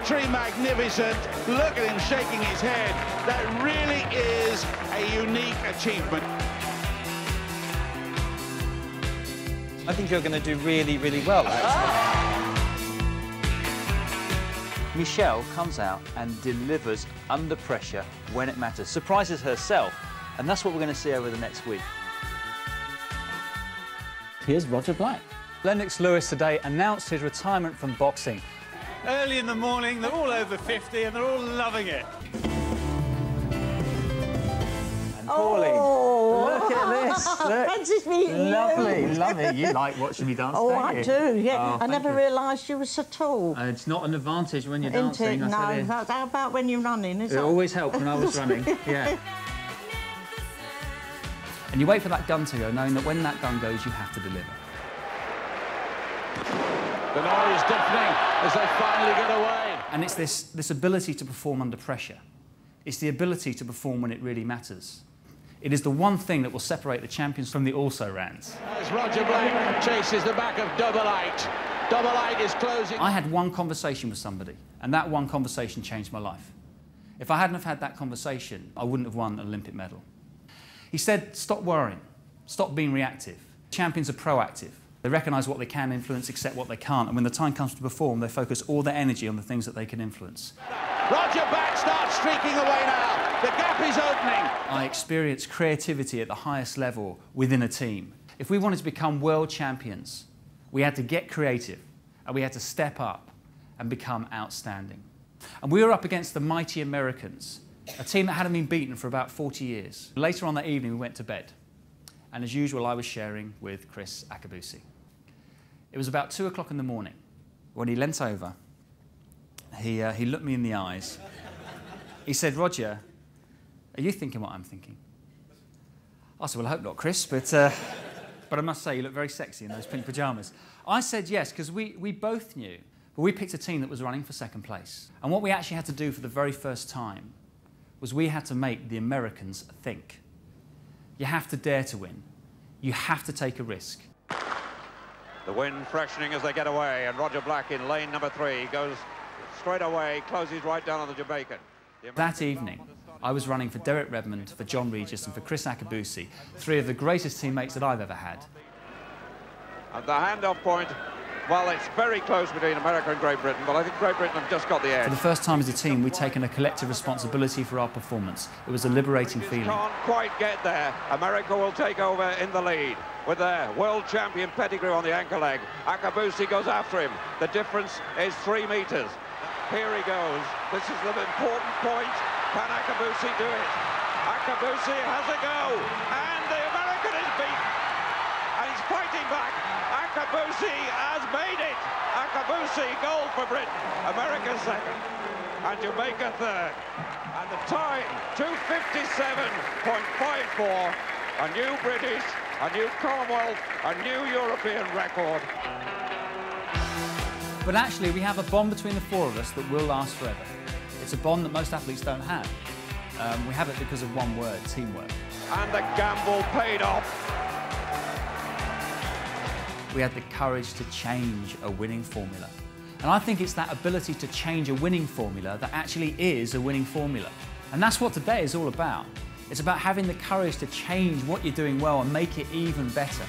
victory magnificent. Look at him shaking his head. That really is a unique achievement. I think you're going to do really, really well, actually. Michelle comes out and delivers under pressure when it matters, surprises herself, and that's what we're going to see over the next week. Here's Roger Black. Lennox Lewis today announced his retirement from boxing. Early in the morning, they're all over 50 and they're all loving it. And Pauline, look at this. Look. Fancies meeting you. Lovely, lovely. You like watching me dance, Oh, don't you? I do, yeah. Oh, I never realised you were so tall. It's not an advantage when you're Isn't dancing, it? I tell No, you. how about when you're running? It always helped when I was running, yeah. And you wait for that gun to go, knowing that when that gun goes, you have to deliver. The noise deafening as they finally get away. And it's this ability to perform under pressure. It's the ability to perform when it really matters. It is the one thing that will separate the champions from the also-rans. As Roger Black chases the back of Double 8. Double 8 is closing. I had one conversation with somebody, and that one conversation changed my life. If I hadn't have had that conversation, I wouldn't have won an Olympic medal. He said, stop worrying, stop being reactive. Champions are proactive. They recognise what they can influence, accept what they can't, and when the time comes to perform, they focus all their energy on the things that they can influence. Roger Black starts streaking away now. The gap is opening. I experienced creativity at the highest level within a team. If we wanted to become world champions, we had to get creative, and we had to step up and become outstanding. And we were up against the mighty Americans, a team that hadn't been beaten for about 40 years. Later on that evening, we went to bed. And as usual, I was sharing with Chris Akabusi. It was about 2 o'clock in the morning when he leant over. He looked me in the eyes. He said, Roger, are you thinking what I'm thinking? I said, well, I hope not, Chris, but I must say you look very sexy in those pink pyjamas. I said yes, because we both knew, but we picked a team that was running for second place. And what we actually had to do for the very first time was we had to make the Americans think. You have to dare to win. You have to take a risk. The wind freshening as they get away, and Roger Black in lane number 3 goes straight away, closes right down on the Jamaican. That evening, I was running for Derek Redmond, for John Regis and for Chris Akabusi, 3 of the greatest teammates that I've ever had. At the handoff point, well, it's very close between America and Great Britain, but I think Great Britain have just got the edge. For the first time as a team, we'd taken a collective responsibility for our performance. It was a liberating feeling. Can't quite get there. America will take over in the lead with their world champion Pettigrew on the anchor leg. Akabusi goes after him. The difference is 3 meters. Here he goes. This is the important point. Can Akabusi do it? Akabusi has a go, and the American is beaten. And he's fighting back. Akabusi has made it. Akabusi, gold for Britain. America second, and Jamaica third. And the time, 2:57.54. A new British, a new Commonwealth, a new European record. But actually, we have a bond between the 4 of us that will last forever. It's a bond that most athletes don't have. We have it because of one word, teamwork. And the gamble paid off. We had the courage to change a winning formula. And I think it's that ability to change a winning formula that actually is a winning formula. And that's what today is all about. It's about having the courage to change what you're doing well and make it even better.